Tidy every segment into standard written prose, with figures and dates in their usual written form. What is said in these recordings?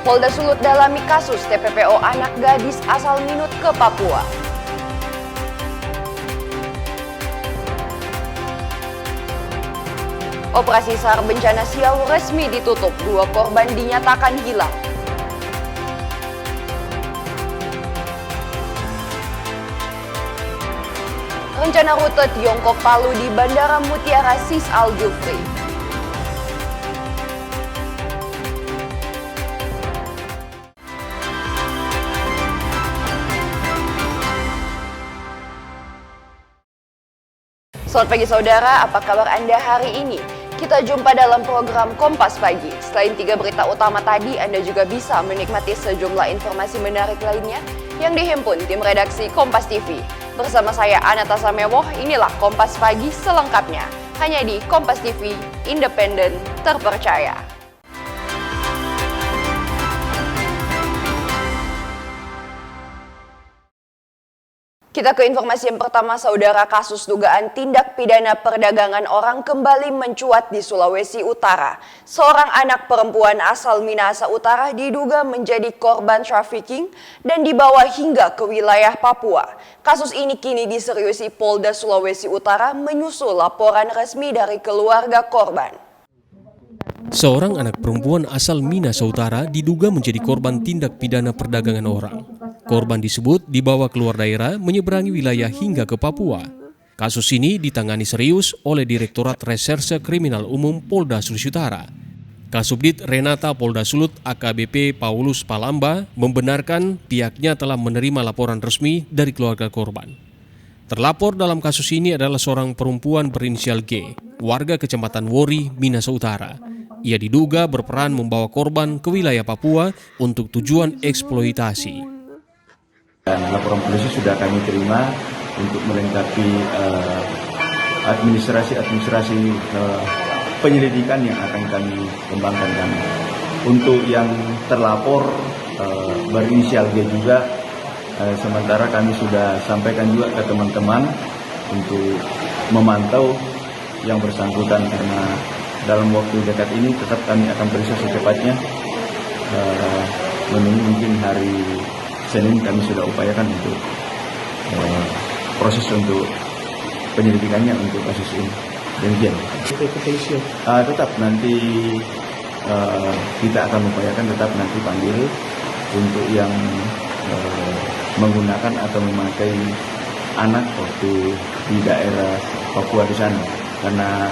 Polda Sulut dalami kasus TPPO anak gadis asal Minut ke Papua. Operasi SAR bencana Siau resmi ditutup, 2 korban dinyatakan hilang. Rencana rute Tiongkok Palu di Bandara Mutiara Sis Al Jufri. Selamat pagi saudara, apa kabar Anda hari ini? Kita jumpa dalam program Kompas Pagi. Selain 3 berita utama tadi, Anda juga bisa menikmati sejumlah informasi menarik lainnya yang dihimpun tim redaksi Kompas TV. Bersama saya Anata Mewoh, inilah Kompas Pagi selengkapnya. Hanya di Kompas TV, independen, terpercaya. Kita ke informasi yang pertama, saudara. Kasus dugaan tindak pidana perdagangan orang kembali mencuat di Sulawesi Utara. Seorang anak perempuan asal Minahasa Utara diduga menjadi korban trafficking dan dibawa hingga ke wilayah Papua. Kasus ini kini diseriusi Polda Sulawesi Utara menyusul laporan resmi dari keluarga korban. Seorang anak perempuan asal Minahasa Utara diduga menjadi korban tindak pidana perdagangan orang. Korban disebut dibawa keluar daerah menyeberangi wilayah hingga ke Papua. Kasus ini ditangani serius oleh Direktorat Reserse Kriminal Umum Polda Sulawesi Utara. Kasubdit Renata Polda Sulut AKBP Paulus Palamba membenarkan pihaknya telah menerima laporan resmi dari keluarga korban. Terlapor dalam kasus ini adalah seorang perempuan berinisial G, warga Kecamatan Wori, Minahasa Utara. Ia diduga berperan membawa korban ke wilayah Papua untuk tujuan eksploitasi. Dan laporan polisi sudah kami terima untuk melengkapi administrasi penyelidikan yang akan kami kembangkan. Untuk yang terlapor berinisial G juga, sementara kami sudah sampaikan juga ke teman-teman untuk memantau yang bersangkutan, karena dalam waktu dekat ini tetap kami akan periksa secepatnya. Menunggu mungkin hari Senin kami sudah upayakan untuk proses untuk penyelidikannya untuk kasus ini. Demikian. Tetap nanti kita akan upayakan tetap nanti panggil untuk yang menggunakan atau memakai anak waktu di daerah Papua di sana, karena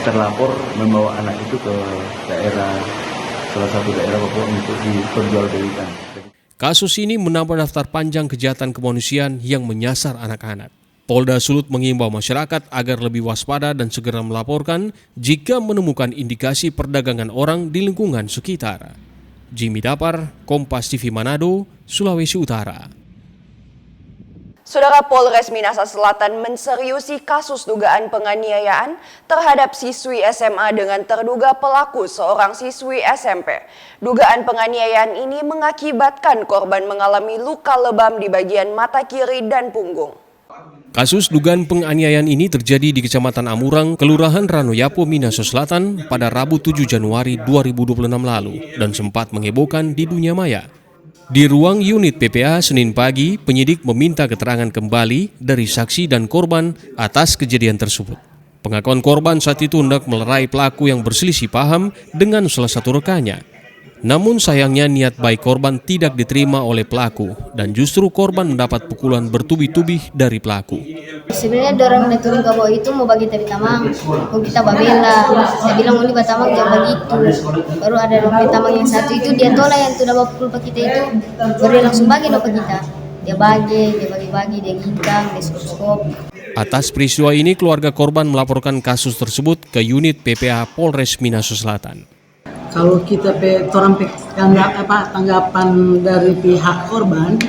terlapor membawa anak itu ke salah satu daerah Papua untuk diperjualbelikan. Kasus ini menambah daftar panjang kejahatan kemanusiaan yang menyasar anak-anak. Polda Sulut mengimbau masyarakat agar lebih waspada dan segera melaporkan jika menemukan indikasi perdagangan orang di lingkungan sekitar. Jimmy Dapar, Kompas TV Manado, Sulawesi Utara. Saudara, Polres Minahasa Selatan menseriusi kasus dugaan penganiayaan terhadap siswi SMA dengan terduga pelaku seorang siswi SMP. Dugaan penganiayaan ini mengakibatkan korban mengalami luka lebam di bagian mata kiri dan punggung. Kasus dugaan penganiayaan ini terjadi di Kecamatan Amurang, Kelurahan Ranoyapo, Minahasa Selatan pada Rabu 7 Januari 2026 lalu dan sempat menghebohkan di dunia maya. Di ruang unit PPA Senin pagi, penyidik meminta keterangan kembali dari saksi dan korban atas kejadian tersebut. Pengakuan korban saat itu hendak melerai pelaku yang berselisih paham dengan salah satu rekannya. Namun sayangnya niat baik korban tidak diterima oleh pelaku dan justru korban mendapat pukulan bertubi-tubi dari pelaku. Sebenarnya dorang turun ke bawah itu mau bagi tadi tamang, mau kita babela. Saya bilang ini batamang jangan begitu. Baru ada rompi tamang yang satu itu dia tolak yang sudah bawa pukul ke kita itu, baru dia langsung bagi ke kita. Dia bagi-bagi, dia ginkang, dia skop. Atas peristiwa ini keluarga korban melaporkan kasus tersebut ke unit PPA Polres Minahasa Selatan. Kalau kita tanggapan dari pihak korban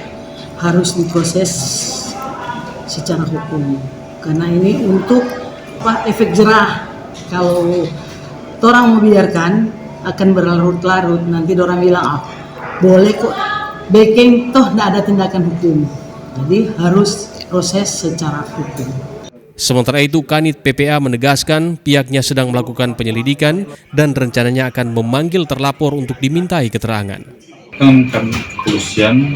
harus diproses secara hukum, karena ini untuk efek jerah. Kalau orang membiarkan akan berlarut-larut, nanti orang bilang boleh kok backing, toh tidak ada tindakan hukum. Jadi harus proses secara hukum. Sementara itu, Kanit PPA menegaskan pihaknya sedang melakukan penyelidikan dan rencananya akan memanggil terlapor untuk dimintai keterangan. Kami kepolisian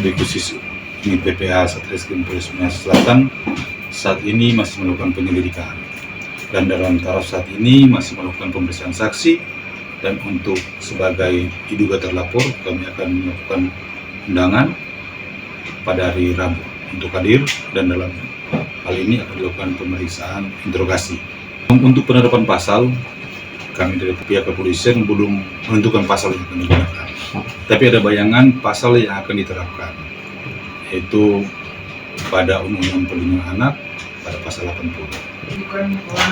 di khusus Kanit PPA Satreskrim Polres Minahasa Selatan saat ini masih melakukan penyelidikan dan dalam tahap saat ini masih melakukan pemeriksaan saksi, dan untuk sebagai diduga terlapor kami akan melakukan undangan pada hari Rabu untuk hadir, dan dalam hal ini akan dilakukan pemeriksaan interogasi. Untuk penerapan pasal, kami dari pihak kepolisian belum menentukan pasal yang akan digunakan. Tapi ada bayangan pasal yang akan diterapkan, yaitu pada Undang-Undang Perlindungan Anak pada pasal 80.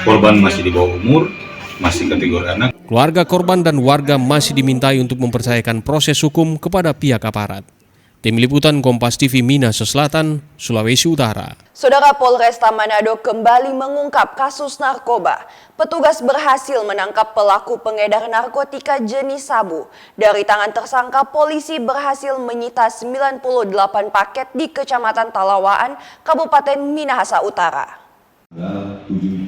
Korban masih di bawah umur, masih kategori anak. Keluarga korban dan warga masih dimintai untuk mempercayakan proses hukum kepada pihak aparat. Tim Liputan Kompas TV Minahasa Selatan, Sulawesi Utara. Saudara, Polresta Manado kembali mengungkap kasus narkoba. Petugas berhasil menangkap pelaku pengedar narkotika jenis sabu. Dari tangan tersangka, polisi berhasil menyita 98 paket di Kecamatan Talawaan, Kabupaten Minahasa Utara.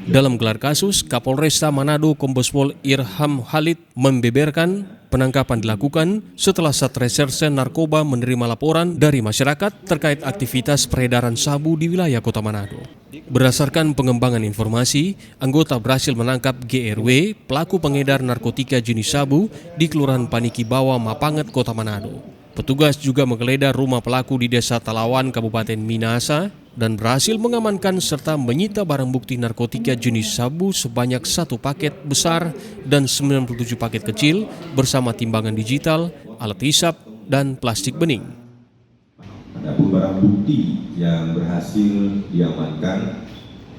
Dalam gelar kasus, Kapolresta Manado Kombes Pol Irham Khalid membeberkan penangkapan dilakukan setelah Satreserse Narkoba menerima laporan dari masyarakat terkait aktivitas peredaran sabu di wilayah Kota Manado. Berdasarkan pengembangan informasi, anggota berhasil menangkap GRW, pelaku pengedar narkotika jenis sabu di Kelurahan Paniki Bawah, Mapanget, Kota Manado. Petugas juga menggeledah rumah pelaku di Desa Talawan, Kabupaten Minahasa, dan berhasil mengamankan serta menyita barang bukti narkotika jenis sabu sebanyak 1 paket besar dan 97 paket kecil bersama timbangan digital, alat hisap, dan plastik bening. Adapun barang bukti yang berhasil diamankan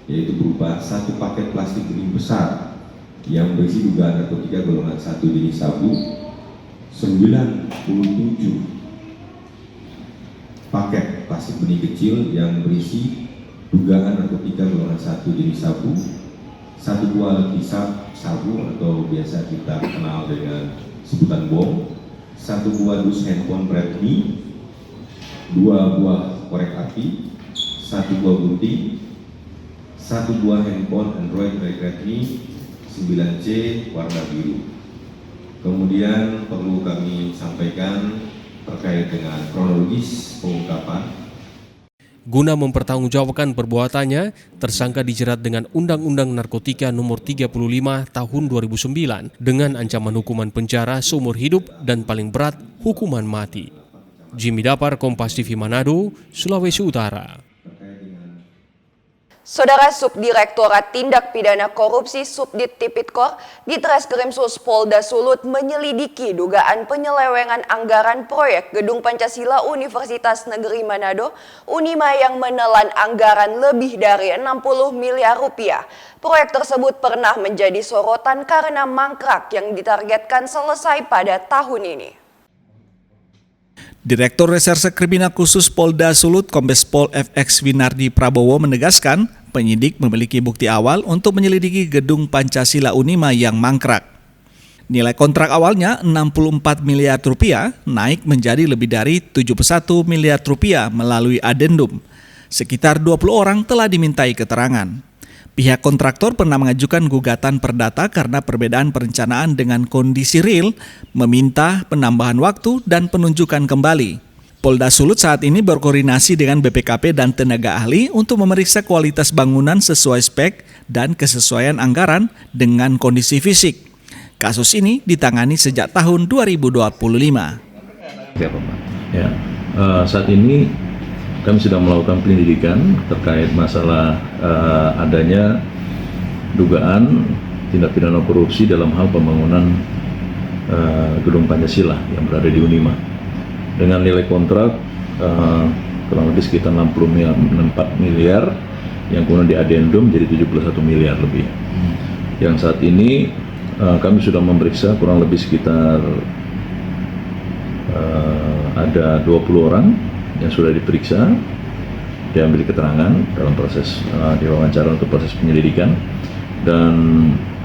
yaitu berupa 1 paket plastik bening besar yang berisi dugaan narkotika golongan 1 jenis sabu, 97 paket plastik bening kecil yang berisi dugaan narkotika golongan 1 jenis sabu, 1 buah alat hisap sabu atau biasa kita kenal dengan sebutan bom, 1 buah dus handphone Redmi, 2 buah korek api, 1 buah gunting, 1 buah handphone Android Redmi 9C warna biru. Kemudian perlu kami sampaikan terkait dengan kronologis pengungkapan. Guna mempertanggungjawabkan perbuatannya, tersangka dijerat dengan Undang-Undang Narkotika Nomor 35 Tahun 2009 dengan ancaman hukuman penjara seumur hidup dan paling berat hukuman mati. Jimmy Dapar, Kompas TV Manado, Sulawesi Utara. Saudara, Subdirektorat Tindak Pidana Korupsi Subdit Tipikor di Treskrimsus Polda Sulut menyelidiki dugaan penyelewengan anggaran proyek Gedung Pancasila Universitas Negeri Manado, Unima, yang menelan anggaran lebih dari 60 miliar rupiah. Proyek tersebut pernah menjadi sorotan karena mangkrak yang ditargetkan selesai pada tahun ini. Direktur Reserse Kriminal Khusus Polda Sulut Kombes Pol FX Winardi Prabowo menegaskan penyidik memiliki bukti awal untuk menyelidiki Gedung Pancasila Unima yang mangkrak. Nilai kontrak awalnya 64 miliar rupiah naik menjadi lebih dari 71 miliar rupiah melalui adendum. Sekitar 20 orang telah dimintai keterangan. Pihak kontraktor pernah mengajukan gugatan perdata karena perbedaan perencanaan dengan kondisi real, meminta penambahan waktu dan penunjukan kembali. Polda Sulut saat ini berkoordinasi dengan BPKP dan tenaga ahli untuk memeriksa kualitas bangunan sesuai spek dan kesesuaian anggaran dengan kondisi fisik. Kasus ini ditangani sejak tahun 2025. Ya, saat ini kami sudah melakukan penyelidikan terkait masalah adanya dugaan tindak pidana korupsi dalam hal pembangunan Gedung Pancasila yang berada di Unima. Dengan nilai kontrak kurang lebih sekitar 64 miliar yang kemudian di adendum jadi 71 miliar lebih. Yang saat ini kami sudah memeriksa kurang lebih sekitar ada 20 orang yang sudah diperiksa, diambil keterangan dalam proses diwawancara untuk proses penyelidikan, dan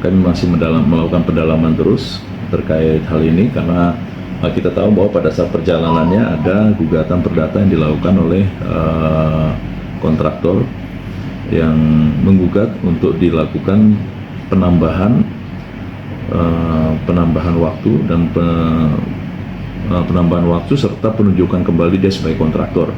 kami masih melakukan pendalaman terus terkait hal ini karena kita tahu bahwa pada saat perjalanannya ada gugatan perdata yang dilakukan oleh kontraktor yang menggugat untuk dilakukan penambahan waktu dan penambahan waktu serta penunjukan kembali dia sebagai kontraktor.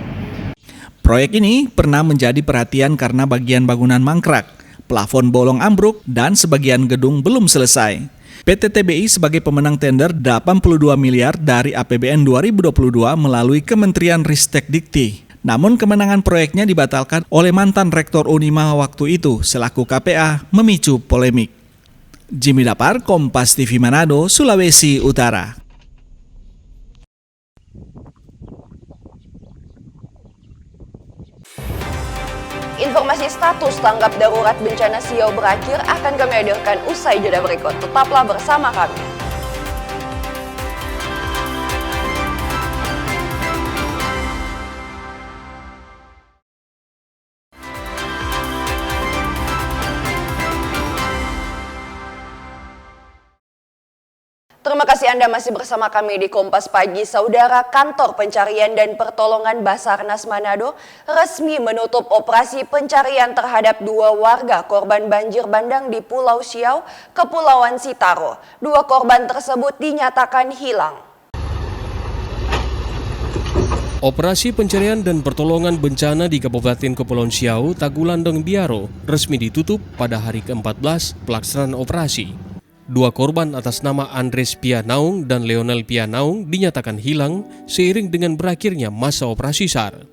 Proyek ini pernah menjadi perhatian karena bagian bangunan mangkrak, plafon bolong ambruk, dan sebagian gedung belum selesai. PT TBI sebagai pemenang tender 82 miliar dari APBN 2022 melalui Kementerian Ristek Dikti. Namun kemenangan proyeknya dibatalkan oleh mantan Rektor Unima waktu itu selaku KPA, memicu polemik. Jimmy Dapar, Kompas TV Manado, Sulawesi Utara. Informasi status tanggap darurat bencana Siau berakhir akan kami hadirkan usai jeda berikut. Tetaplah bersama kami. Terima kasih Anda masih bersama kami di Kompas Pagi. Saudara, Kantor Pencarian dan Pertolongan Basarnas Manado resmi menutup operasi pencarian terhadap 2 warga korban banjir bandang di Pulau Siau, Kepulauan Sitaro. 2 korban tersebut dinyatakan hilang. Operasi pencarian dan pertolongan bencana di Kabupaten Kepulauan Siau, Tagulandang Biaro resmi ditutup pada hari ke-14 pelaksanaan operasi. 2 korban atas nama Andres Pianaung dan Leonel Pianaung dinyatakan hilang seiring dengan berakhirnya masa operasi SAR.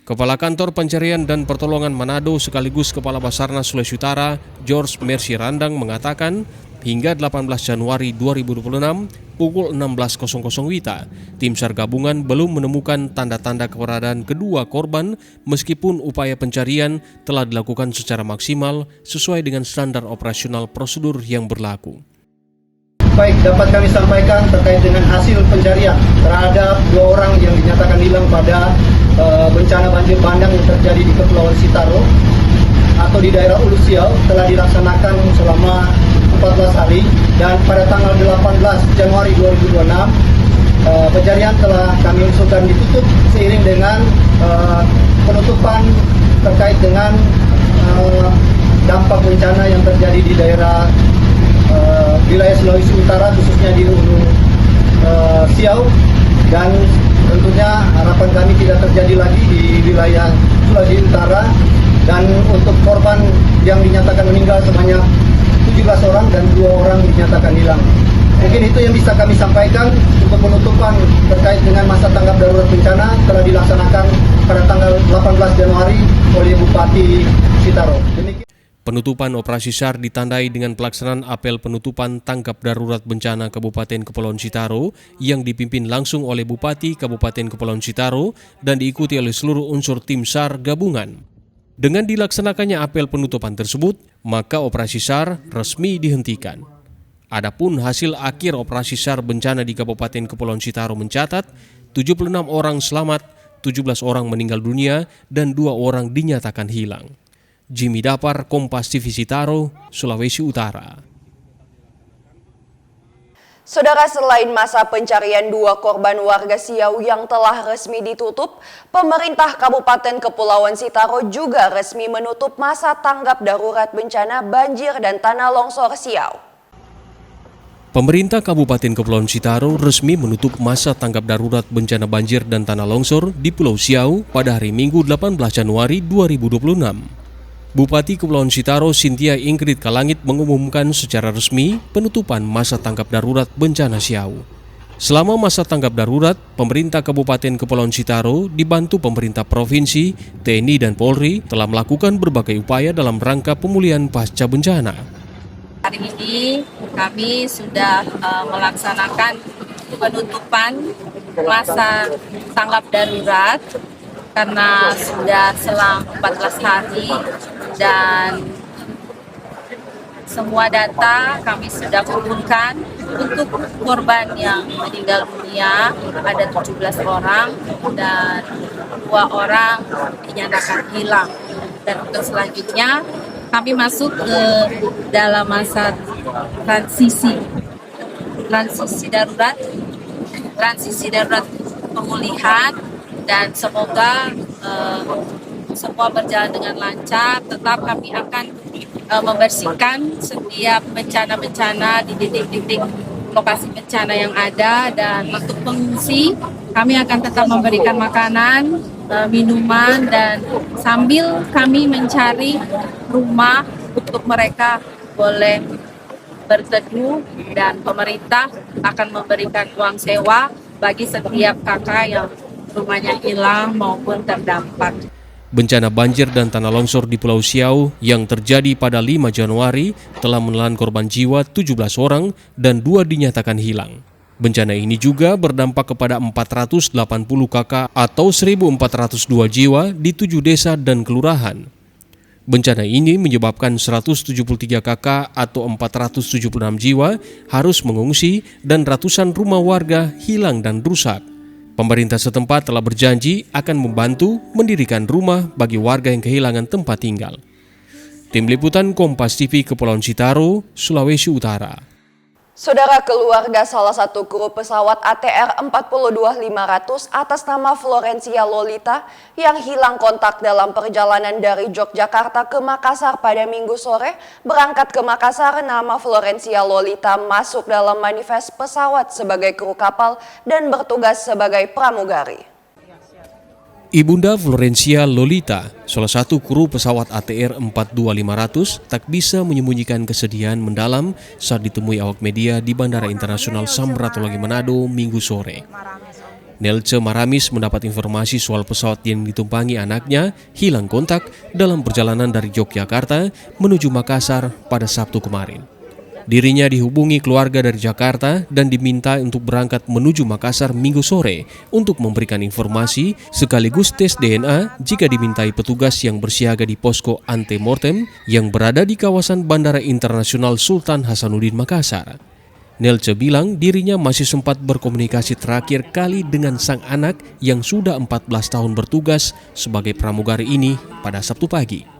Kepala Kantor Pencarian dan Pertolongan Manado sekaligus Kepala Basarnas Sulawesi Utara, George Mercy Randang mengatakan hingga 18 Januari 2026 pukul 16.00 WITA, tim SAR gabungan belum menemukan tanda-tanda keberadaan kedua korban meskipun upaya pencarian telah dilakukan secara maksimal sesuai dengan standar operasional prosedur yang berlaku. Baik, dapat kami sampaikan terkait dengan hasil pencarian terhadap 2 orang yang dinyatakan hilang pada bencana banjir bandang yang terjadi di Kepulauan Sitaro atau di daerah Ulu Siau telah dilaksanakan selama 14 hari dan pada tanggal 18 Januari 2026 pencarian telah kami usulkan ditutup seiring dengan penutupan terkait dengan dampak bencana yang terjadi di daerah wilayah Sulawesi Utara khususnya di Ulu Siau, dan tentunya harapan kami tidak terjadi lagi di wilayah Sulawesi Utara. Dan untuk korban yang dinyatakan meninggal sebanyak 17 orang dan 2 orang dinyatakan hilang. Mungkin itu yang bisa kami sampaikan. Untuk penutupan terkait dengan masa tanggap darurat bencana telah dilaksanakan pada tanggal 18 Januari oleh Bupati Sitaro. Penutupan operasi SAR ditandai dengan pelaksanaan apel penutupan tanggap darurat bencana Kabupaten Kepulauan Sitaro yang dipimpin langsung oleh Bupati Kabupaten Kepulauan Sitaro dan diikuti oleh seluruh unsur tim SAR gabungan. Dengan dilaksanakannya apel penutupan tersebut, maka operasi SAR resmi dihentikan. Adapun hasil akhir operasi SAR bencana di Kabupaten Kepulauan Sitaro mencatat 76 orang selamat, 17 orang meninggal dunia, dan 2 orang dinyatakan hilang. Jimmy Dapar, Kompas TV Sitaro, Sulawesi Utara. Saudara, selain masa pencarian 2 korban warga Siau yang telah resmi ditutup, pemerintah Kabupaten Kepulauan Sitaro juga resmi menutup masa tanggap darurat bencana banjir dan tanah longsor Siau. Pemerintah Kabupaten Kepulauan Sitaro resmi menutup masa tanggap darurat bencana banjir dan tanah longsor di Pulau Siau pada hari Minggu 18 Januari 2026. Bupati Kepulauan Sitaro Cynthia Ingrid Kalangit mengumumkan secara resmi penutupan masa tanggap darurat bencana Siau. Selama masa tanggap darurat, pemerintah Kabupaten Kepulauan Sitaro dibantu pemerintah provinsi, TNI dan Polri telah melakukan berbagai upaya dalam rangka pemulihan pasca bencana. Hari ini kami sudah melaksanakan penutupan masa tanggap darurat karena sudah selang 14 hari dan semua data kami sudah kumpulkan. Untuk korban yang meninggal dunia ada 17 orang dan 2 orang dinyatakan hilang. Dan untuk selanjutnya kami masuk ke dalam masa transisi darurat pemulihan, dan semoga semua berjalan dengan lancar. Tetap kami akan membersihkan setiap bencana-bencana di titik-titik lokasi bencana yang ada, dan untuk pengungsi kami akan tetap memberikan makanan, minuman, dan sambil kami mencari rumah untuk mereka boleh berteduh, dan pemerintah akan memberikan uang sewa bagi setiap kakak yang rumahnya hilang maupun terdampak. Bencana banjir dan tanah longsor di Pulau Siau yang terjadi pada 5 Januari telah menelan korban jiwa 17 orang dan 2 dinyatakan hilang. Bencana ini juga berdampak kepada 480 kakak atau 1.402 jiwa di 7 desa dan kelurahan. Bencana ini menyebabkan 173 kakak atau 476 jiwa harus mengungsi dan ratusan rumah warga hilang dan rusak. Pemerintah setempat telah berjanji akan membantu mendirikan rumah bagi warga yang kehilangan tempat tinggal. Tim Liputan Kompas TV Kepulauan Sitaro, Sulawesi Utara. Saudara, keluarga salah satu kru pesawat ATR 42500 atas nama Florencia Lolita yang hilang kontak dalam perjalanan dari Yogyakarta ke Makassar pada Minggu sore berangkat ke Makassar. Nama Florencia Lolita masuk dalam manifest pesawat sebagai kru kapal dan bertugas sebagai pramugari. Ibunda Florencia Lolita, salah satu kru pesawat ATR 42500, tak bisa menyembunyikan kesedihan mendalam saat ditemui awak media di Bandara Internasional Samratulangi Manado Minggu sore. Nelce Maramis mendapat informasi soal pesawat yang ditumpangi anaknya hilang kontak dalam perjalanan dari Yogyakarta menuju Makassar pada Sabtu kemarin. Dirinya dihubungi keluarga dari Jakarta dan diminta untuk berangkat menuju Makassar Minggu sore untuk memberikan informasi sekaligus tes DNA jika dimintai petugas yang bersiaga di posko antemortem yang berada di kawasan Bandara Internasional Sultan Hasanuddin Makassar. Nelce bilang dirinya masih sempat berkomunikasi terakhir kali dengan sang anak yang sudah 14 tahun bertugas sebagai pramugari ini pada Sabtu pagi.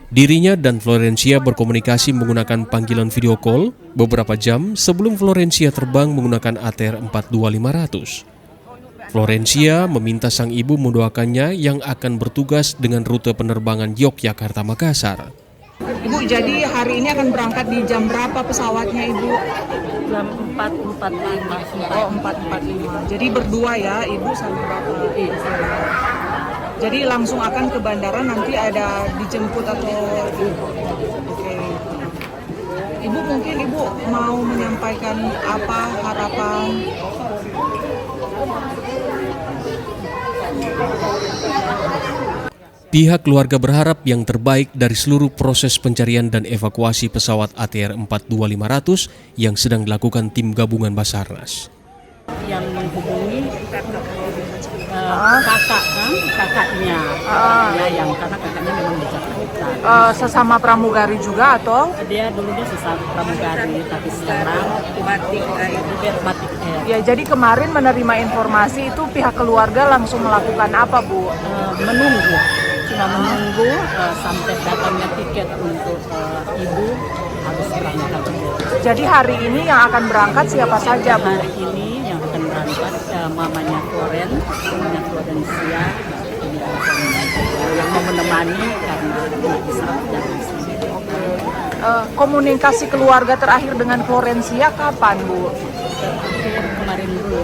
Dirinya dan Florencia berkomunikasi menggunakan panggilan video call beberapa jam sebelum Florencia terbang menggunakan ATR 42500. Florencia meminta sang ibu mendoakannya yang akan bertugas dengan rute penerbangan Yogyakarta-Makassar. Ibu, jadi hari ini akan berangkat di jam berapa pesawatnya, Ibu? Jam 4.45. Oh, 4.45. Jadi berdua ya, Ibu sama Bapak? Iya. Jadi langsung akan ke bandara, nanti ada dijemput atau... Oke. Ibu, mungkin Ibu mau menyampaikan apa harapan? Pihak keluarga berharap yang terbaik dari seluruh proses pencarian dan evakuasi pesawat ATR 42500 yang sedang dilakukan tim gabungan Basarnas. Yang menghubungi kakaknya, ya, yang karena kakaknya memang di Jakarta. Sesama pramugari juga atau? Dia dulunya sesama pramugari, tapi sekarang batik air. Ya, jadi kemarin menerima informasi itu pihak keluarga langsung melakukan apa, Bu? Cuma menunggu sampai datangnya tiket untuk ibu harus berangkat. Jadi hari ini yang akan berangkat siapa saja, Bu? Hari ini yang akan berangkat mamanya Florencia yang mau menemani karena tidak bisa dari sini. Komunikasi keluarga terakhir dengan Florencia kapan, Bu? Terakhir kemarin dulu,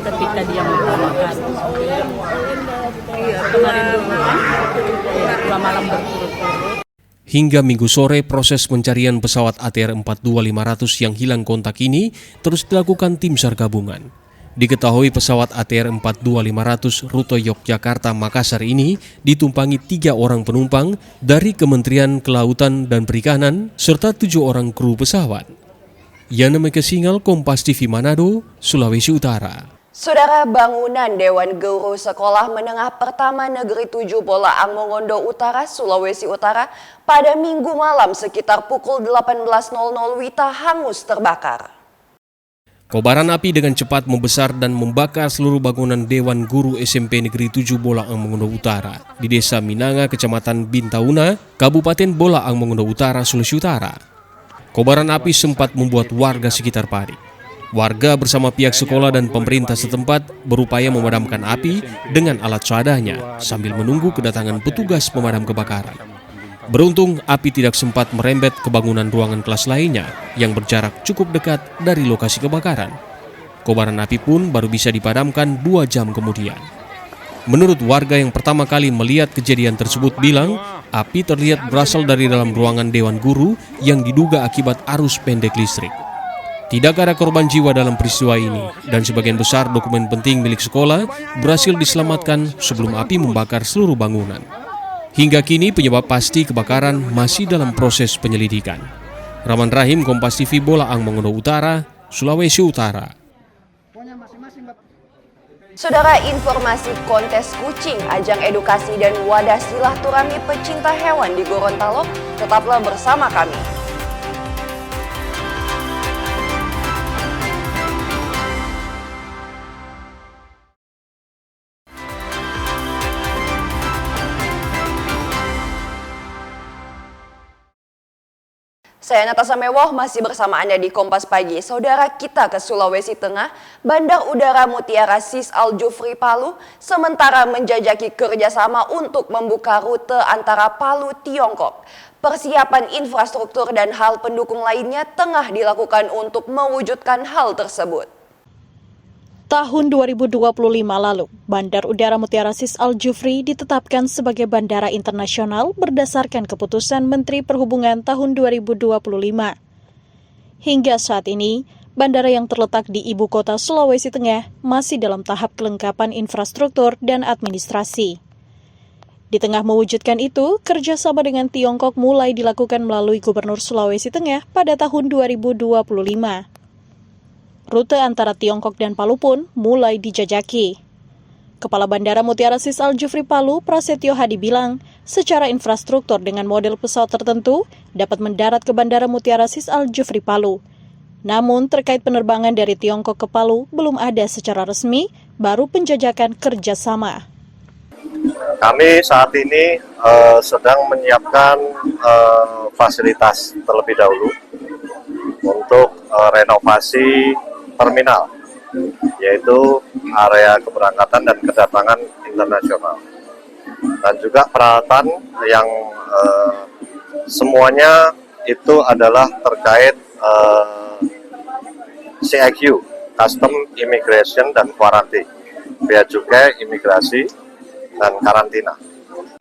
ketika dia mau berangkat. Kemarin dulu kan, 2 malam berturut-turut. Hingga Minggu sore, proses pencarian pesawat ATR 42500 yang hilang kontak ini terus dilakukan tim SAR gabungan. Diketahui pesawat ATR 42500 rute Yogyakarta-Makassar ini ditumpangi 3 orang penumpang dari Kementerian Kelautan dan Perikanan serta 7 orang kru pesawat. Yana Mekesingal, Kompas TV Manado, Sulawesi Utara. Saudara, bangunan Dewan Guru Sekolah Menengah Pertama Negeri 7 Bolaang Mongondo Utara, Sulawesi Utara pada Minggu malam sekitar pukul 18.00 WITA hangus terbakar. Kobaran api dengan cepat membesar dan membakar seluruh bangunan Dewan Guru SMP Negeri 7 Bolaang Mongondo Utara di Desa Minanga, Kecamatan Bintauna, Kabupaten Bolaang Mongondo Utara, Sulawesi Utara. Kobaran api sempat membuat warga sekitar panik. Warga bersama pihak sekolah dan pemerintah setempat berupaya memadamkan api dengan alat seadanya sambil menunggu kedatangan petugas pemadam kebakaran. Beruntung, api tidak sempat merembet ke bangunan ruangan kelas lainnya yang berjarak cukup dekat dari lokasi kebakaran. Kobaran api pun baru bisa dipadamkan 2 jam kemudian. Menurut warga yang pertama kali melihat kejadian tersebut bilang, api terlihat berasal dari dalam ruangan Dewan Guru yang diduga akibat arus pendek listrik. Tidak ada korban jiwa dalam peristiwa ini, dan sebagian besar dokumen penting milik sekolah berhasil diselamatkan sebelum api membakar seluruh bangunan. Hingga kini penyebab pasti kebakaran masih dalam proses penyelidikan. Rahman Rahim, Kompas TV, Bolaang Mongondo Utara, Sulawesi Utara. Saudara, informasi kontes kucing, ajang edukasi dan wadah silaturahmi pecinta hewan di Gorontalo, tetaplah bersama kami. Saya Natasha Mewoh, masih bersama Anda di Kompas Pagi. Saudara, kita ke Sulawesi Tengah, Bandar Udara Mutiara Sis Al Jufri Palu sementara menjajaki kerjasama untuk membuka rute antara Palu Tiongkok. Persiapan infrastruktur dan hal pendukung lainnya tengah dilakukan untuk mewujudkan hal tersebut. Tahun 2025 lalu, Bandar Udara Mutiara Sis Al Jufri ditetapkan sebagai bandara internasional berdasarkan keputusan Menteri Perhubungan tahun 2025. Hingga saat ini, bandara yang terletak di ibu kota Sulawesi Tengah masih dalam tahap kelengkapan infrastruktur dan administrasi. Di tengah mewujudkan itu, kerjasama dengan Tiongkok mulai dilakukan melalui Gubernur Sulawesi Tengah pada tahun 2025. Rute antara Tiongkok dan Palu pun mulai dijajaki. Kepala Bandara Mutiara Sis Al Jufri Palu, Prasetyo Hadi bilang, secara infrastruktur dengan model pesawat tertentu dapat mendarat ke Bandara Mutiara Sis Al Jufri Palu. Namun terkait penerbangan dari Tiongkok ke Palu belum ada secara resmi, baru penjajakan kerjasama. Kami saat ini sedang menyiapkan fasilitas terlebih dahulu untuk renovasi terminal, yaitu area keberangkatan dan kedatangan internasional, dan juga peralatan yang semuanya itu adalah terkait CIQ, Custom, Immigration, dan Quarantine, bea cukai, imigrasi, dan karantina.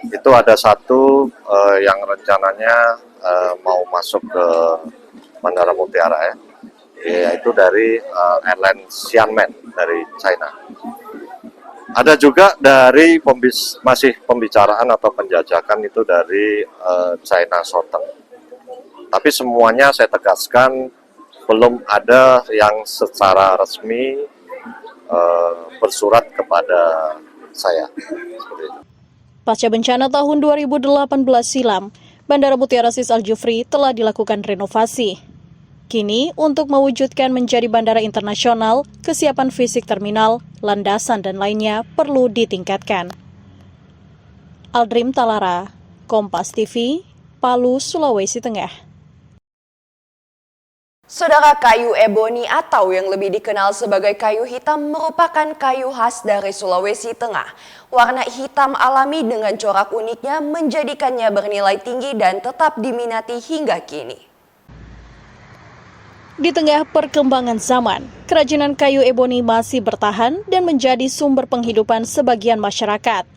Itu ada satu yang rencananya mau masuk ke Bandara Mutiara, yaitu dari airline Xiamen dari China. Ada juga dari masih pembicaraan atau penjajakan itu dari China Southern. Tapi semuanya saya tegaskan belum ada yang secara resmi bersurat kepada saya. Pasca bencana tahun 2018 silam, Bandara Mutiara Sis Al Jufri telah dilakukan renovasi. Kini, untuk mewujudkan menjadi bandara internasional, kesiapan fisik terminal, landasan, dan lainnya perlu ditingkatkan. Aldrim Talara, Kompas TV, Palu, Sulawesi Tengah. Saudara, kayu eboni atau yang lebih dikenal sebagai kayu hitam merupakan kayu khas dari Sulawesi Tengah. Warna hitam alami dengan corak uniknya menjadikannya bernilai tinggi dan tetap diminati hingga kini. Di tengah perkembangan zaman, kerajinan kayu eboni masih bertahan dan menjadi sumber penghidupan sebagian masyarakat.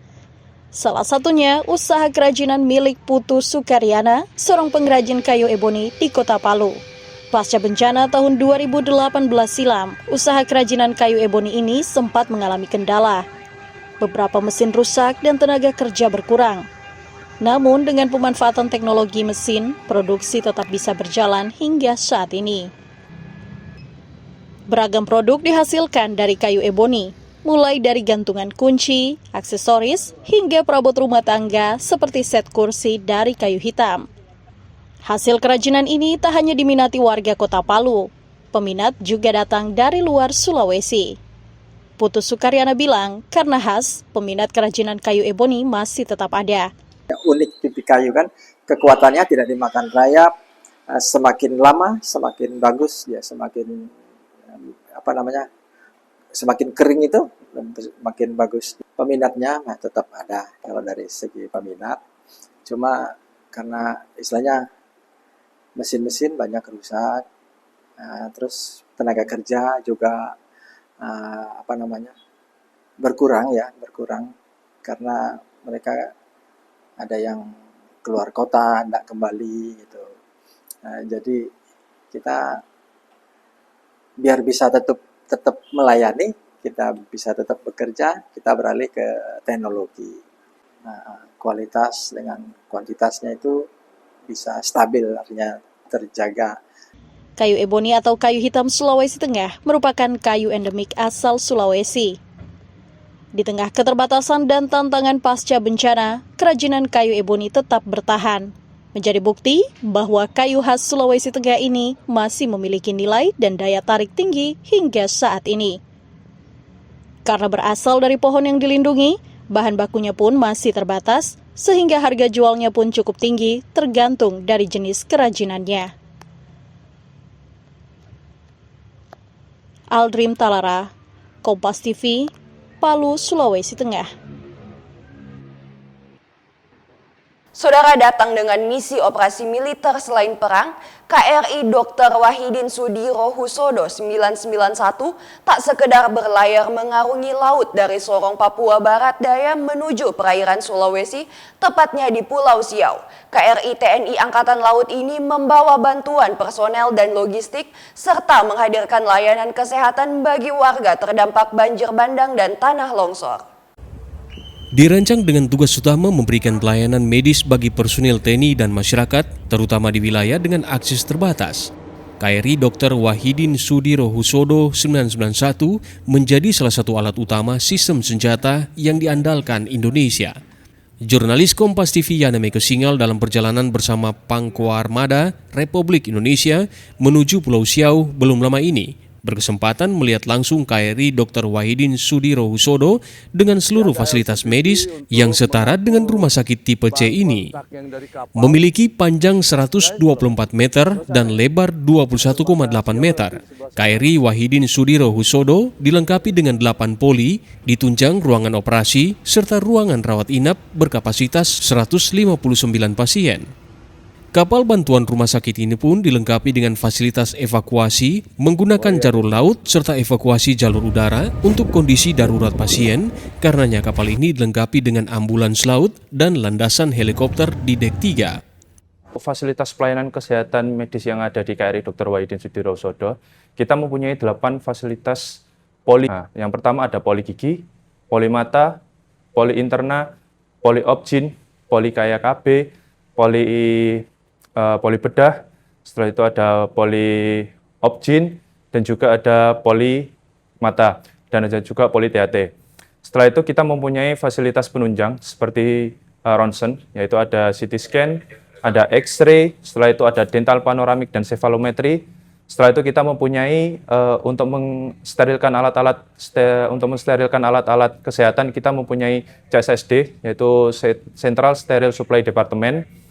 Salah satunya usaha kerajinan milik Putu Sukaryana, seorang pengrajin kayu eboni di Kota Palu. Pasca bencana tahun 2018 silam, usaha kerajinan kayu eboni ini sempat mengalami kendala. Beberapa mesin rusak dan tenaga kerja berkurang. Namun dengan pemanfaatan teknologi mesin, produksi tetap bisa berjalan hingga saat ini. Beragam produk dihasilkan dari kayu eboni, mulai dari gantungan kunci, aksesoris, hingga perabot rumah tangga seperti set kursi dari kayu hitam. Hasil kerajinan ini tak hanya diminati warga Kota Palu, peminat juga datang dari luar Sulawesi. Putu Sukaryana bilang, karena khas, peminat kerajinan kayu eboni masih tetap ada. Unik tipe kayu kan, kekuatannya tidak dimakan rayap, semakin lama semakin bagus, ya semakin semakin kering itu makin bagus. Peminatnya tetap ada kalau dari segi peminat. Cuma karena istilahnya mesin-mesin banyak rusak, terus tenaga kerja juga berkurang karena mereka ada yang keluar kota, tidak kembali gitu. Jadi kita biar bisa tetap melayani, kita bisa tetap bekerja, kita beralih ke teknologi. Kualitas dengan kuantitasnya itu bisa stabil, artinya terjaga. Kayu eboni atau kayu hitam Sulawesi Tengah merupakan kayu endemik asal Sulawesi. Di tengah keterbatasan dan tantangan pasca bencana, kerajinan kayu eboni tetap bertahan. Menjadi bukti bahwa kayu khas Sulawesi Tengah ini masih memiliki nilai dan daya tarik tinggi hingga saat ini. Karena berasal dari pohon yang dilindungi, bahan bakunya pun masih terbatas, sehingga harga jualnya pun cukup tinggi tergantung dari jenis kerajinannya. Aldrim Talara, Kompas TV, Palu, Sulawesi Tengah. Saudara, datang dengan misi operasi militer selain perang, KRI Dr. Wahidin Sudirohusodo 991 tak sekedar berlayar mengarungi laut dari Sorong, Papua Barat Daya menuju perairan Sulawesi, tepatnya di Pulau Siau. KRI TNI Angkatan Laut ini membawa bantuan personel dan logistik, serta menghadirkan layanan kesehatan bagi warga terdampak banjir bandang dan tanah longsor. Dirancang dengan tugas utama memberikan pelayanan medis bagi personil TNI dan masyarakat, terutama di wilayah dengan akses terbatas. KRI Dr. Wahidin Sudirohusodo 991 menjadi salah satu alat utama sistem senjata yang diandalkan Indonesia. Jurnalis Kompas TV Yana Meke Singal dalam perjalanan bersama Pangko Armada Republik Indonesia menuju Pulau Siau belum lama ini berkesempatan melihat langsung KRI Dr. Wahidin Sudirohusodo dengan seluruh fasilitas medis yang setara dengan rumah sakit tipe C ini. Memiliki panjang 124 meter dan lebar 21,8 meter, KRI Wahidin Sudirohusodo dilengkapi dengan 8 poli, ditunjang ruangan operasi, serta ruangan rawat inap berkapasitas 159 pasien. Kapal bantuan rumah sakit ini pun dilengkapi dengan fasilitas evakuasi menggunakan jalur laut serta evakuasi jalur udara untuk kondisi darurat pasien, karenanya kapal ini dilengkapi dengan ambulans laut dan landasan helikopter di dek 3. Fasilitas pelayanan kesehatan medis yang ada di KRI Dr. Wahidin Sudirohusodo, kita mempunyai 8 fasilitas poli. Yang pertama ada poli gigi, poli mata, poli interna, poli obgyn, poli kaya KB, poli bedah, setelah itu ada poli obgyn, dan juga ada poli mata, dan ada juga poli THT. Setelah itu kita mempunyai fasilitas penunjang seperti ronsen, yaitu ada CT scan, ada X-ray, setelah itu ada dental panoramik dan cefalometri. Setelah itu kita mempunyai untuk mensterilkan alat-alat kesehatan, kita mempunyai CSSD, yaitu Central Sterile Supply Department.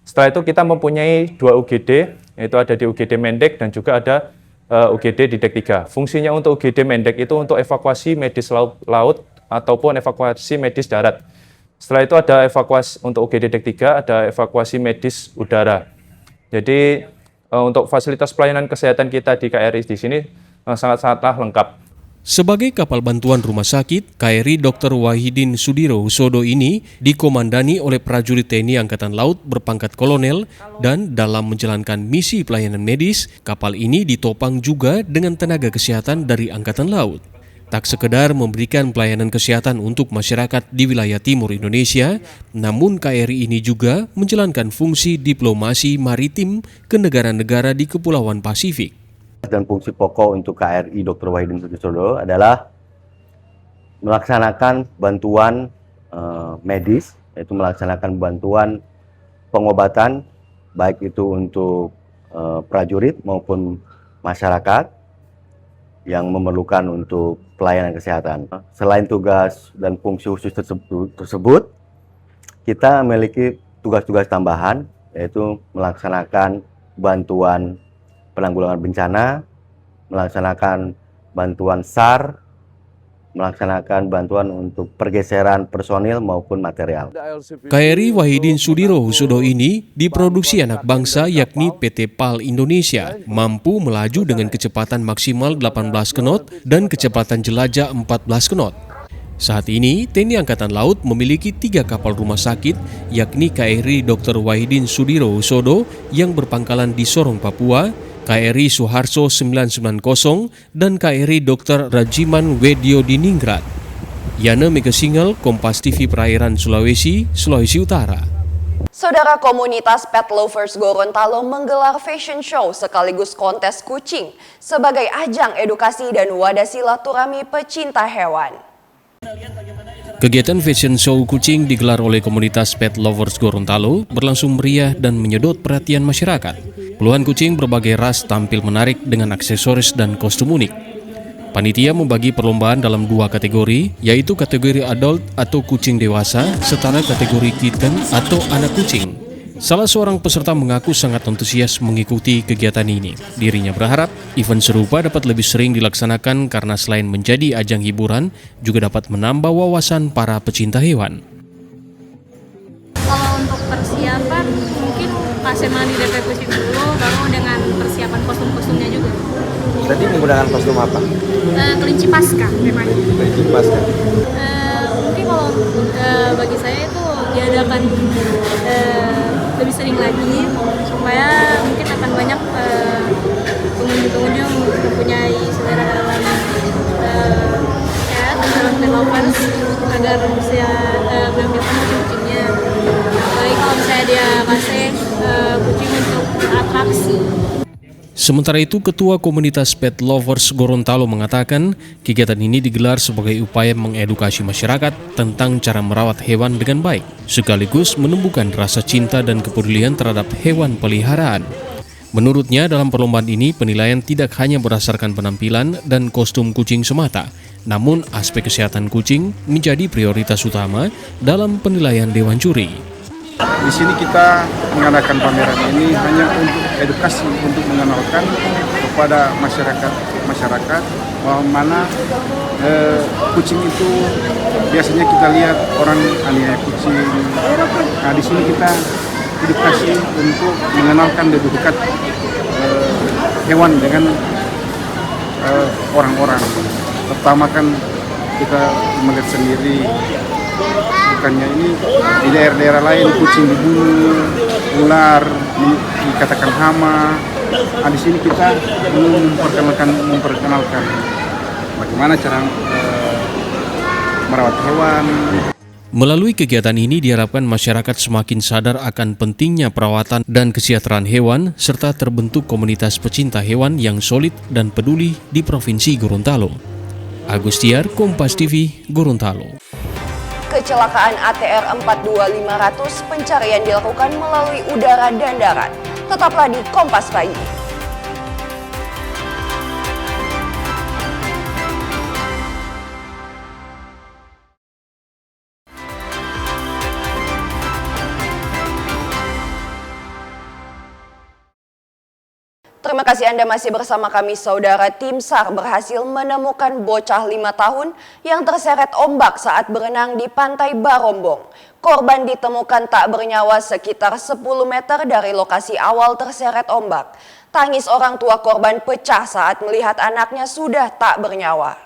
Setelah itu kita mempunyai 2 UGD, yaitu ada di UGD Mendek dan juga ada UGD di dek 3. Fungsinya untuk UGD Mendek itu untuk evakuasi medis laut ataupun evakuasi medis darat. Setelah itu ada evakuasi untuk UGD dek 3, ada evakuasi medis udara. Jadi untuk fasilitas pelayanan kesehatan kita di KRI di sini sangat-sangatlah lengkap. Sebagai kapal bantuan rumah sakit, KRI Dr. Wahidin Sudirohusodo ini dikomandani oleh prajurit TNI Angkatan Laut berpangkat kolonel, dan dalam menjalankan misi pelayanan medis, kapal ini ditopang juga dengan tenaga kesehatan dari Angkatan Laut. Tak sekedar memberikan pelayanan kesehatan untuk masyarakat di wilayah timur Indonesia, namun KRI ini juga menjalankan fungsi diplomasi maritim ke negara-negara di Kepulauan Pasifik. Dan fungsi pokok untuk KRI Dr. Wahidin Sudirohusodo adalah melaksanakan bantuan medis, yaitu melaksanakan bantuan pengobatan, baik itu untuk prajurit maupun masyarakat yang memerlukan untuk pelayanan kesehatan. Selain tugas dan fungsi khusus tersebut, kita memiliki tugas-tugas tambahan, yaitu melaksanakan bantuan penanggulangan bencana, melaksanakan bantuan SAR, melaksanakan bantuan untuk pergeseran personil maupun material. KRI Wahidin Sudirohusodo ini diproduksi anak bangsa yakni PT PAL Indonesia, mampu melaju dengan kecepatan maksimal 18 knot dan kecepatan jelajah 14 knot. Saat ini, TNI Angkatan Laut memiliki 3 kapal rumah sakit, yakni KRI Dr. Wahidin Sudirohusodo yang berpangkalan di Sorong, Papua, KRI Suharto 990, dan KRI Dr. Rajiman Wedyo di Ningrat. Yana Megasingal, Kompas TV Perairan Sulawesi, Sulawesi Utara. Saudara komunitas Pet Lovers Gorontalo menggelar fashion show sekaligus kontes kucing sebagai ajang edukasi dan wadah silaturahmi pecinta hewan. Kegiatan fashion show kucing digelar oleh komunitas Pet Lovers Gorontalo berlangsung meriah dan menyedot perhatian masyarakat. Puluhan kucing berbagai ras tampil menarik dengan aksesoris dan kostum unik. Panitia membagi perlombaan dalam 2 kategori, yaitu kategori adult atau kucing dewasa, serta kategori kitten atau anak kucing. Salah seorang peserta mengaku sangat antusias mengikuti kegiatan ini. Dirinya berharap event serupa dapat lebih sering dilaksanakan karena selain menjadi ajang hiburan, juga dapat menambah wawasan para pecinta hewan. Kalau untuk persiapan, mungkin SMA di DP Kucing dulu, baru dengan persiapan kostum-kostumnya juga. Tadi menggunakan kostum apa? Kelinci Pasca temanya. Kelinci Pasca. Mungkin kalau bagi saya itu diadakan lebih sering lagi, supaya mungkin akan banyak pengunjung-pengunjung mempunyai selera dalam cat, dalam pet lovers, agar bisa menampilkan kucing-kucingnya. Apalagi kalau misalnya dia kasih kucing untuk atraksi. Sementara itu, Ketua Komunitas Pet Lovers Gorontalo mengatakan kegiatan ini digelar sebagai upaya mengedukasi masyarakat tentang cara merawat hewan dengan baik, sekaligus menumbuhkan rasa cinta dan kepedulian terhadap hewan peliharaan. Menurutnya, dalam perlombaan ini penilaian tidak hanya berdasarkan penampilan dan kostum kucing semata, namun aspek kesehatan kucing menjadi prioritas utama dalam penilaian Dewan Juri. Di sini kita mengadakan pameran ini hanya untuk edukasi, untuk mengenalkan kepada masyarakat bahwa mana kucing itu biasanya kita lihat orang aniaya kucing. Nah, di sini kita edukasi untuk mengenalkan lebih dekat hewan dengan orang-orang. Pertama kan kita melihat sendiri, bukannya ini di daerah-daerah lain kucing dibunuh, ular dikatakan hama. Nah, di sini kita belum memperkenalkan bagaimana cara merawat hewan. Melalui kegiatan ini diharapkan masyarakat semakin sadar akan pentingnya perawatan dan kesejahteraan hewan serta terbentuk komunitas pecinta hewan yang solid dan peduli di Provinsi Gorontalo. Agustiar, Kompas TV, Gorontalo. Kecelakaan ATR 42500 pencarian dilakukan melalui udara dan darat. Tetaplah di Kompas Pagi. Terima kasih Anda masih bersama kami. Saudara, tim SAR berhasil menemukan bocah 5 tahun yang terseret ombak saat berenang di Pantai Barombong. Korban ditemukan tak bernyawa sekitar 10 meter dari lokasi awal terseret ombak. Tangis orang tua korban pecah saat melihat anaknya sudah tak bernyawa.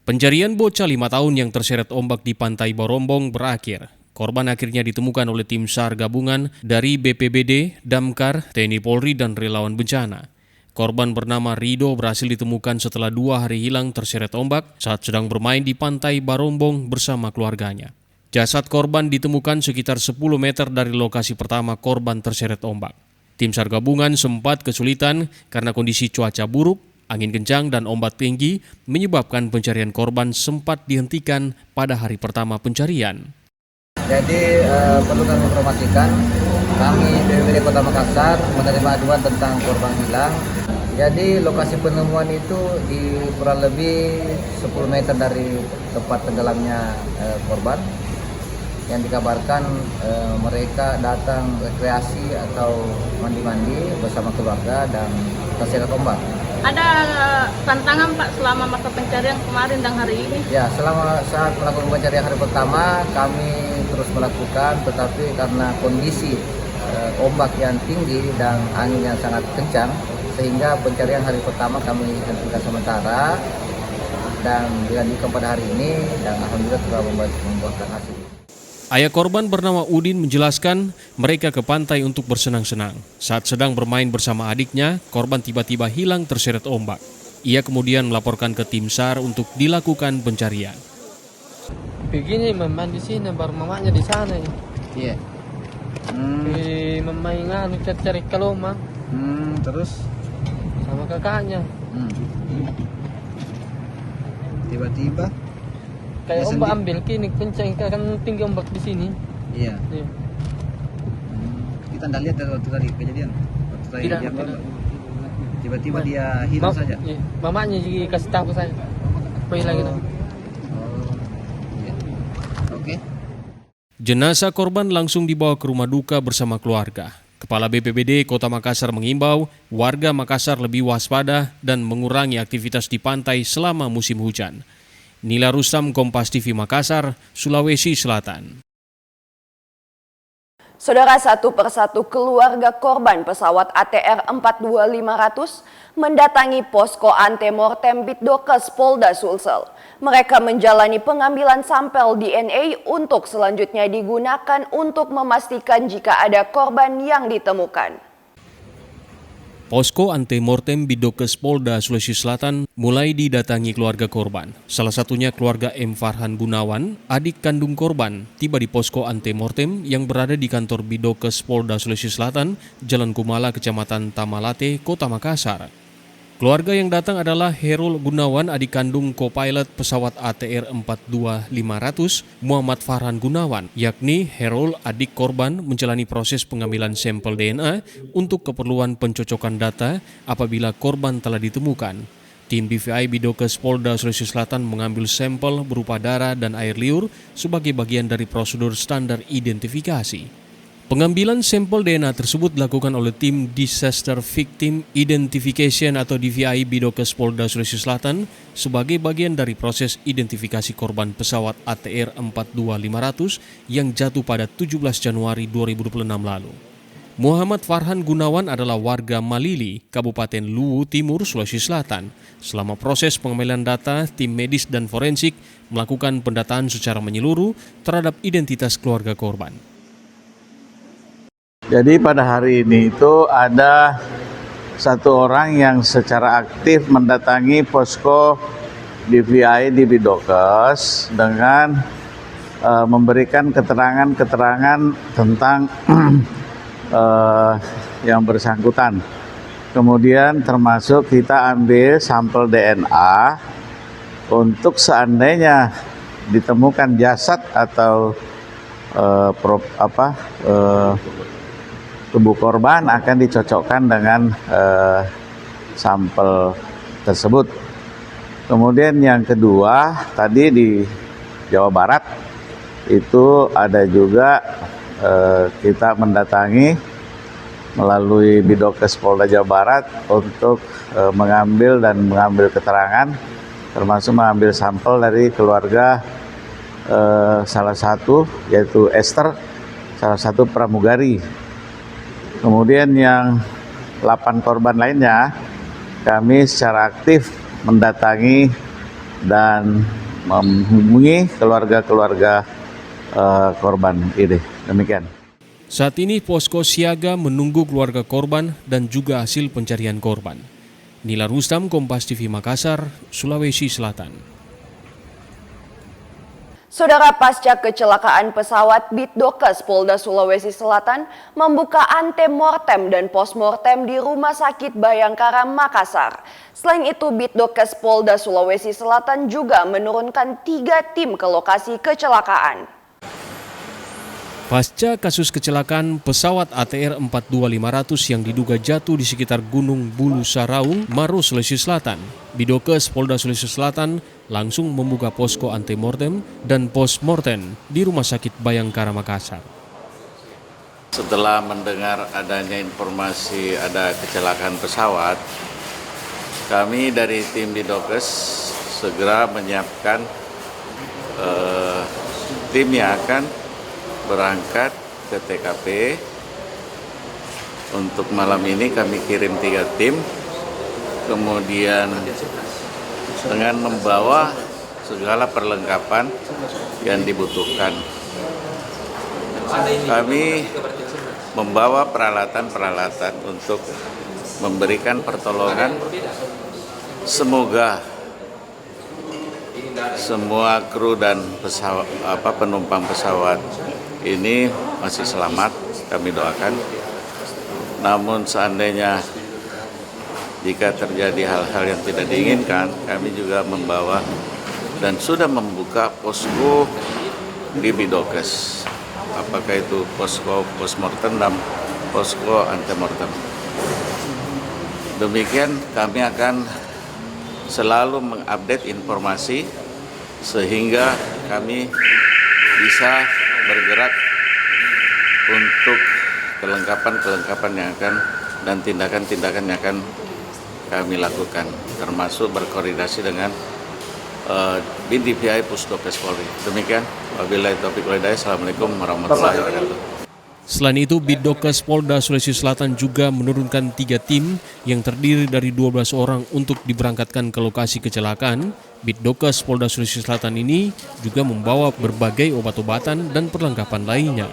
Pencarian bocah 5 tahun yang terseret ombak di Pantai Barombong berakhir. Korban akhirnya ditemukan oleh tim SAR gabungan dari BPBD, Damkar, TNI Polri, dan relawan bencana. Korban bernama Rido berhasil ditemukan setelah 2 hari hilang terseret ombak saat sedang bermain di Pantai Barombong bersama keluarganya. Jasad korban ditemukan sekitar 10 meter dari lokasi pertama korban terseret ombak. Tim SAR gabungan sempat kesulitan karena kondisi cuaca buruk, angin kencang, dan ombak tinggi menyebabkan pencarian korban sempat dihentikan pada hari pertama pencarian. Jadi perlu kami informasikan, kami BPBD Kota Makassar menerima aduan tentang korban hilang. Jadi lokasi penemuan itu di kurang lebih 10 meter dari tempat tenggelamnya korban. yang dikabarkan mereka datang rekreasi atau mandi-mandi bersama keluarga dan terseret ombak. Ada tantangan Pak selama masa pencarian kemarin dan hari ini? Ya, selama saat melakukan pencarian hari pertama kami terus melakukan, tetapi karena kondisi ombak yang tinggi dan angin yang sangat kencang, sehingga pencarian hari pertama kami hentikan sementara dan dilanjutkan pada hari ini dan alhamdulillah telah membuahkan hasil. Ayah korban bernama Udin menjelaskan mereka ke pantai untuk bersenang-senang. Saat sedang bermain bersama adiknya, korban tiba-tiba hilang terseret ombak. Ia kemudian melaporkan ke tim SAR untuk dilakukan pencarian. Begini main di sini, baru mamanya di sana. Iya. Memain cari kaloma. Terus sama kakaknya. Tiba-tiba kayak ombak ambil kini kencang kan tinggi ombak di sini. Iya. Kita tidak lihat waktu tadi kejadian. Waktu tadi Tidak. Tiba-tiba dia hilang saja. Iya. Mamanya juga kasih tahu saya. Hilang gitu. Iya. Oke. Jenazah korban langsung dibawa ke rumah duka bersama keluarga. Kepala BPBD Kota Makassar mengimbau warga Makassar lebih waspada dan mengurangi aktivitas di pantai selama musim hujan. Nila Rustam, Kompas TV Makassar, Sulawesi Selatan. Saudara, satu persatu keluarga korban pesawat ATR 42500 mendatangi posko antemortem Bitdokes Polda Sulsel. Mereka menjalani pengambilan sampel DNA untuk selanjutnya digunakan untuk memastikan jika ada korban yang ditemukan. Posko antemortem Bitdokes Polda Sulawesi Selatan mulai didatangi keluarga korban. Salah satunya keluarga M. Farhan Gunawan, adik kandung korban, tiba di posko antemortem yang berada di kantor Bitdokes Polda Sulawesi Selatan, Jalan Kumala, Kecamatan Tamalate, Kota Makassar. Keluarga yang datang adalah Herul Gunawan, adik kandung co-pilot pesawat ATR 42500, Muhammad Farhan Gunawan, yakni Herul, adik korban, menjalani proses pengambilan sampel DNA untuk keperluan pencocokan data apabila korban telah ditemukan. Tim DVI Bitdokes Polda Sulawesi Selatan mengambil sampel berupa darah dan air liur sebagai bagian dari prosedur standar identifikasi. Pengambilan sampel DNA tersebut dilakukan oleh tim Disaster Victim Identification atau DVI Bitdokes Polda Sulawesi Selatan sebagai bagian dari proses identifikasi korban pesawat ATR 42500 yang jatuh pada 17 Januari 2026 lalu. Muhammad Farhan Gunawan adalah warga Malili, Kabupaten Luwu Timur, Sulawesi Selatan. Selama proses pengambilan data, tim medis dan forensik melakukan pendataan secara menyeluruh terhadap identitas keluarga korban. Jadi pada hari ini itu ada satu orang yang secara aktif mendatangi posko DVI di Bitdokes dengan memberikan keterangan-keterangan tentang yang bersangkutan. Kemudian termasuk kita ambil sampel DNA untuk seandainya ditemukan jasad atau tubuh korban akan dicocokkan dengan sampel tersebut. Kemudian yang kedua, tadi di Jawa Barat itu ada juga kita mendatangi melalui Bitdokes Polda Jawa Barat untuk mengambil keterangan, termasuk mengambil sampel dari keluarga salah satu, yaitu Esther, salah satu pramugari. Kemudian yang 8 korban lainnya kami secara aktif mendatangi dan menghubungi keluarga-keluarga korban ini. Demikian. Saat ini posko siaga menunggu keluarga korban dan juga hasil pencarian korban. Nila Rustam, Kompas TV Makassar, Sulawesi Selatan. Saudara, pasca kecelakaan pesawat Bitdokes Polda Sulawesi Selatan membuka antemortem dan postmortem di Rumah Sakit Bayangkara Makassar. Selain itu, Bitdokes Polda Sulawesi Selatan juga menurunkan 3 tim ke lokasi kecelakaan. Pasca kasus kecelakaan pesawat ATR 42500 yang diduga jatuh di sekitar Gunung Bulu Saraung, Maros, Sulawesi Selatan, Bidokes Polda Sulawesi Selatan langsung membuka posko antemortem dan postmortem di Rumah Sakit Bayangkara Makassar. Setelah mendengar adanya informasi ada kecelakaan pesawat, kami dari tim Bidokes segera menyiapkan tim yang akan berangkat ke TKP. Untuk malam ini kami kirim 3 tim, kemudian dengan membawa segala perlengkapan yang dibutuhkan. Kami membawa peralatan-peralatan untuk memberikan pertolongan. Semoga semua kru dan penumpang pesawat ini masih selamat, kami doakan. Namun seandainya jika terjadi hal-hal yang tidak diinginkan, kami juga membawa dan sudah membuka posko di Bidokes. Apakah itu posko postmortem dan posko antemortem. Demikian kami akan selalu mengupdate informasi sehingga kami bisa bergerak untuk kelengkapan yang akan dan tindakan-tindakan yang akan kami lakukan, termasuk berkoordinasi dengan BDPI Pusdokes Polri. Demikian, wabillahi taufiq wal hidayah. Assalamualaikum warahmatullahi wabarakatuh. Selain itu, Bidokes Polda Sulawesi Selatan juga menurunkan 3 tim yang terdiri dari 12 orang untuk diberangkatkan ke lokasi kecelakaan. Bidokes Polda Sulawesi Selatan ini juga membawa berbagai obat-obatan dan perlengkapan lainnya.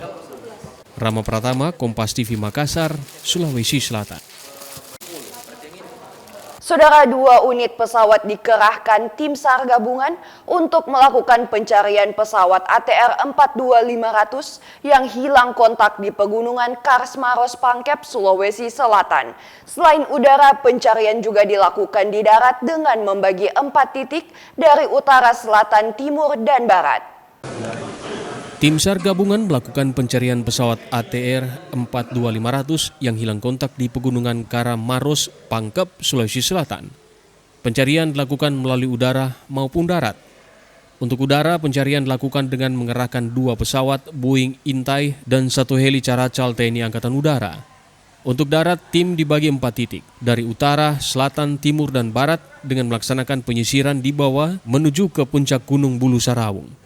Rama Pratama, Kompas TV Makassar, Sulawesi Selatan. Saudara, 2 unit pesawat dikerahkan tim SAR gabungan untuk melakukan pencarian pesawat ATR 42500 yang hilang kontak di pegunungan Kars Maros Pangkep, Sulawesi Selatan. Selain udara, pencarian juga dilakukan di darat dengan membagi 4 titik dari utara, selatan, timur, dan barat. Tim SAR gabungan melakukan pencarian pesawat ATR 42500 yang hilang kontak di pegunungan Kara Maros, Pangkep, Sulawesi Selatan. Pencarian dilakukan melalui udara maupun darat. Untuk udara, pencarian dilakukan dengan mengerahkan 2 pesawat Boeing Intai dan 1 heli Caracal TNI Angkatan Udara. Untuk darat, tim dibagi 4 titik, dari utara, selatan, timur, dan barat dengan melaksanakan penyisiran di bawah menuju ke puncak Gunung Bulu Saraung.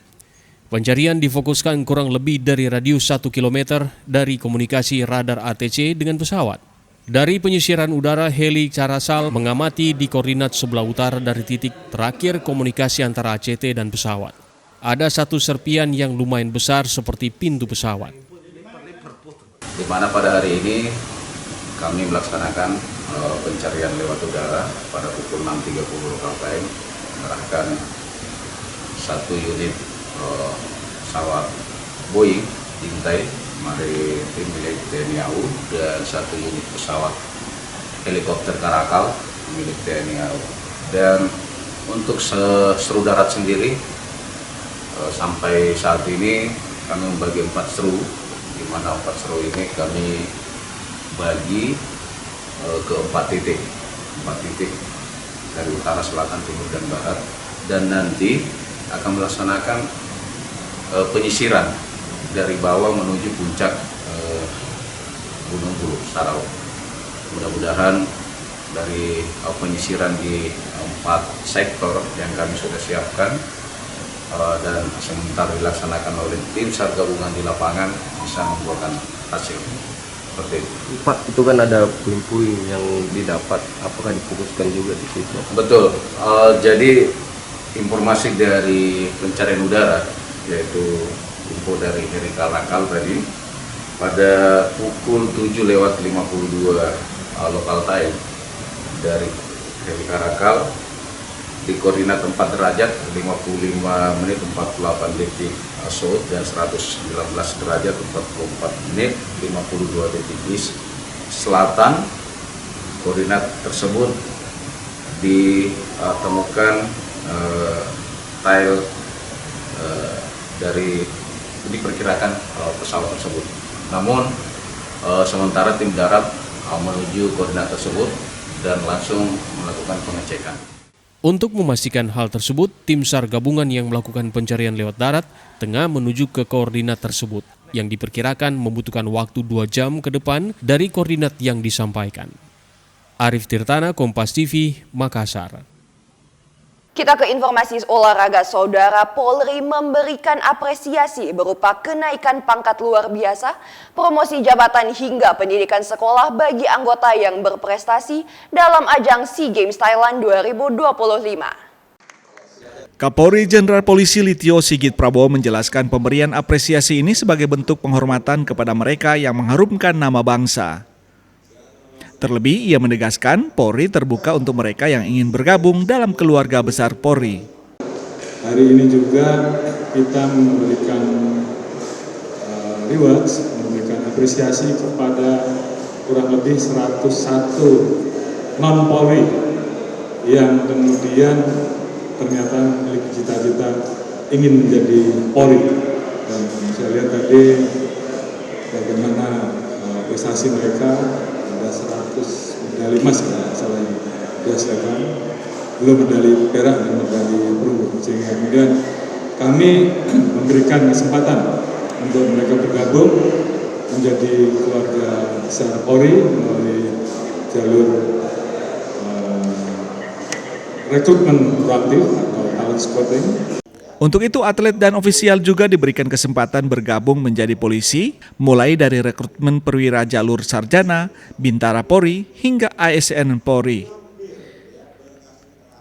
Pencarian difokuskan kurang lebih dari radius 1 km dari komunikasi radar ATC dengan pesawat. Dari penyisiran udara, heli Carasal mengamati di koordinat sebelah utara dari titik terakhir komunikasi antara ACT dan pesawat. Ada 1 serpian yang lumayan besar seperti pintu pesawat. Di mana pada hari ini kami melaksanakan pencarian lewat udara pada pukul 6.30 lokal time, mengerahkan 1 unit pesawat Boeing Intai maritim milik TNI AU dan 1 unit pesawat helikopter Caracal milik TNI AU. Dan untuk seru darat sendiri sampai saat ini kami membagi 4 seru, di mana 4 seru ini kami bagi ke 4 titik dari utara, selatan, timur, dan barat, dan nanti akan melaksanakan penyisiran dari bawah menuju puncak Gunung Bulu Saraung. Mudah-mudahan dari penyisiran di 4 sektor yang kami sudah siapkan dan sementara dilaksanakan oleh tim SAR gabungan di lapangan bisa membuahkan hasil. Seperti itu. 4 itu kan ada puing-puing yang didapat, apakah difokuskan juga di situ? Betul. Jadi informasi dari pencarian udara, yaitu info dari heli Caracal tadi pada pukul 7:52 lokal time dari heli Caracal di koordinat 4 derajat 55 menit 48 detik south dan 119 derajat 44 menit 52 detik east selatan. Koordinat tersebut ditemukan tail dari diperkirakan pesawat tersebut. Namun sementara tim darat menuju koordinat tersebut dan langsung melakukan pengecekan. Untuk memastikan hal tersebut, tim SAR gabungan yang melakukan pencarian lewat darat tengah menuju ke koordinat tersebut yang diperkirakan membutuhkan waktu 2 jam ke depan dari koordinat yang disampaikan. Arif Tirtana, Kompas TV, Makassar. Kita ke informasi olahraga. Saudara, Polri memberikan apresiasi berupa kenaikan pangkat luar biasa, promosi jabatan hingga pendidikan sekolah bagi anggota yang berprestasi dalam ajang SEA Games Thailand 2025. Kapolri Jenderal Polisi Litio Sigit Prabowo menjelaskan pemberian apresiasi ini sebagai bentuk penghormatan kepada mereka yang mengharumkan nama bangsa. Terlebih, ia menegaskan Polri terbuka untuk mereka yang ingin bergabung dalam keluarga besar Polri. Hari ini juga kita memberikan rewards, memberikan apresiasi kepada kurang lebih 101 non-Polri yang kemudian ternyata memiliki cita-cita ingin menjadi Polri. Dan saya lihat tadi bagaimana prestasi mereka. Ada 100 medali emas kalau salah yang dihasilkan, belum medali perak dan medali perunggu, sehingga kemudian kami memberikan kesempatan untuk mereka bergabung menjadi keluarga besar Polri melalui jalur rekrutmen proaktif atau talent scouting. Untuk itu, atlet dan ofisial juga diberikan kesempatan bergabung menjadi polisi, mulai dari rekrutmen perwira jalur sarjana, Bintara Polri, hingga ASN Polri.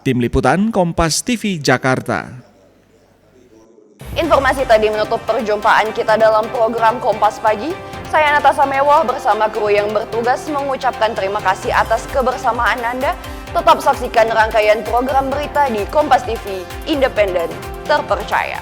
Tim Liputan Kompas TV Jakarta. Informasi tadi menutup perjumpaan kita dalam program Kompas Pagi. Saya Natasha Mewah bersama kru yang bertugas mengucapkan terima kasih atas kebersamaan Anda. Tetap saksikan rangkaian program berita di Kompas TV, independen, terpercaya.